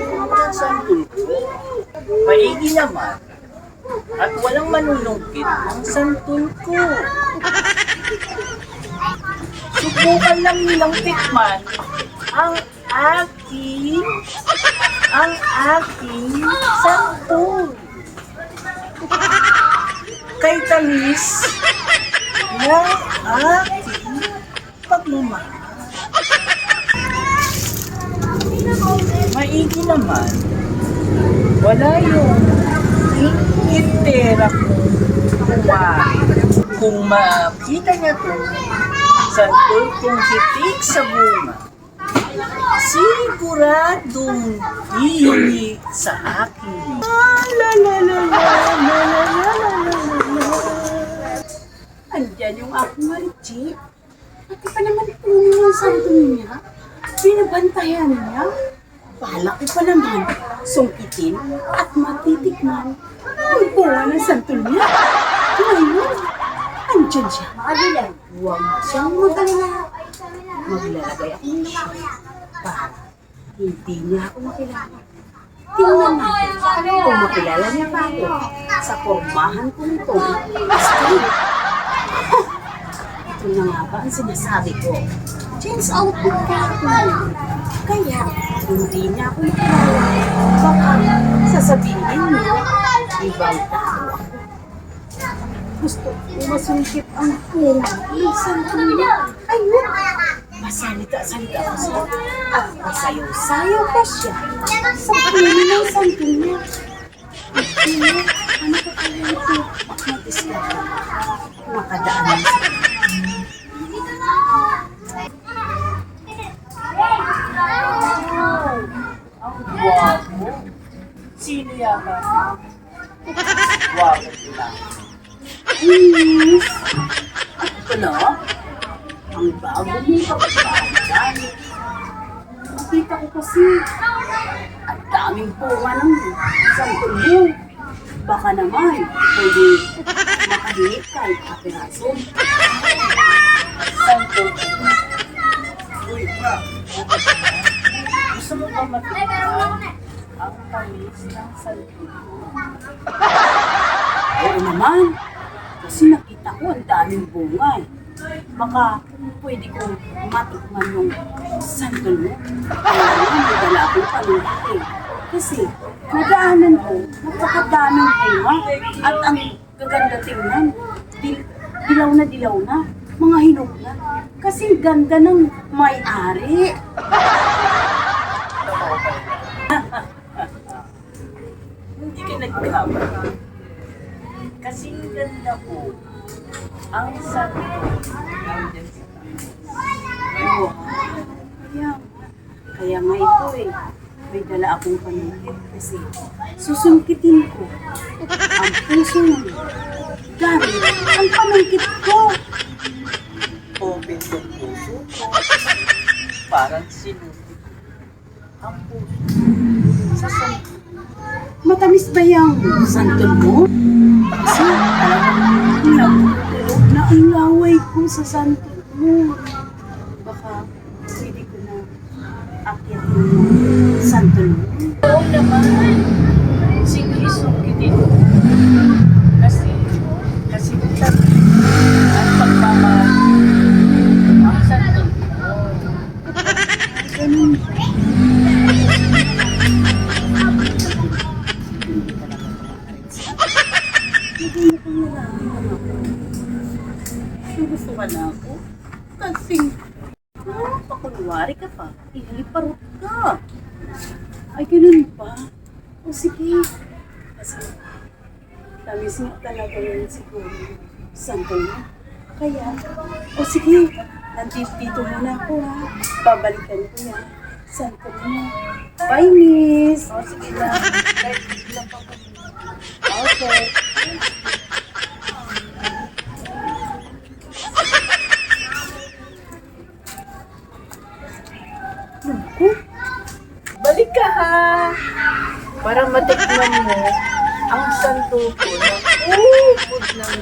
ang santol ko. Maigi naman at walang manunungkit ang santol ko. Subukan lang nilang tikman ang aking santol. Kay tamis ng aking pagmamahal. Maigi naman, wala yung intera kong kumain. Kung makita niya itong santol kong hitik sa bunga, siguradong hihingi sa akin. La la la la la la la la la. Andyan yung aking Marichi. Pati pa naman puno ng santol niya. Binabantayan niya. Balak ko pa naman sungkitin at matitikman ang bunga ng santol niya. Ngayon, andyan siya. Huwag siyang mag-alala. Maglalagay ako ng siya para hindi niya ako makilala. Tingnan natin kung makilala niya pa ako sa pormahan ko nito. Ito na nga ba ang sinasabi ko? Change out ng ako. Kaya, hindi niya ako makilala. Baka sasabihin niya, ibang tao ako. Gusto ko masungkit ang bunga ng santol niya. Ayun! Masalita-salita ko siya at masayaw-sayaw pa siya sa puno ng santol niya. Ano pa kaya ito? Mag-isla. Makadaan ng santol. Ang guwapo. Sino yata? Guwapo sila. Yes! Ako pala, ang bago mong kapagpahan. Nakita ko kasi, ang daming bunga ng santol mo. Baka naman, pwede makahihit kahit kapiraso. Santol ko. Uy, ma. Gusto mo ba matikman ang tamis ng santol ko? Oo naman, kasi nakita ko ang daming bunga eh. Baka pwede kong matikman yung santol mo. Kaya naman, may dala akong panungkit eh. Kasi nadaanan ko, napakadaming bunga at ang gaganda tingnan. Dilaw na, mga hinog na. Kasi ganda ng may-ari. Hindi ka nagkamali. Kasi ganda ko ang santol nandyan sa tamis. Oo. Kaya nga ito eh. May dala akong panungkit kasi susungkitin ko ang puso mo. Dahil ang panungkit ko. Open yung puso ko. Parang sinupit ang puso sa santol. Matamis ba yung santol mo? Kasi talagang nagtulog na ang laway ko sa santol mo. Baka pwede ko na akyat yung santol mo. Oo naman. Sige, sukitin mo. Kasi ang pagmamahal ang santol mo. Ganun ba? Gusto ka na ako? Kasi, pakunwari ka pa, ihaliparot ka. Ay, ganun pa? O sige. Kasi, tamis nga talaga yun siguro. Santol mo. Kaya, o sige, nandito muna ako ha. Babalikan ko yan. Santol mo. Bye, miss. O, sige lang. Kahit lang pa. Okay. Naku, Balik ka ha! Para matikman mo ang santol ko na upod ng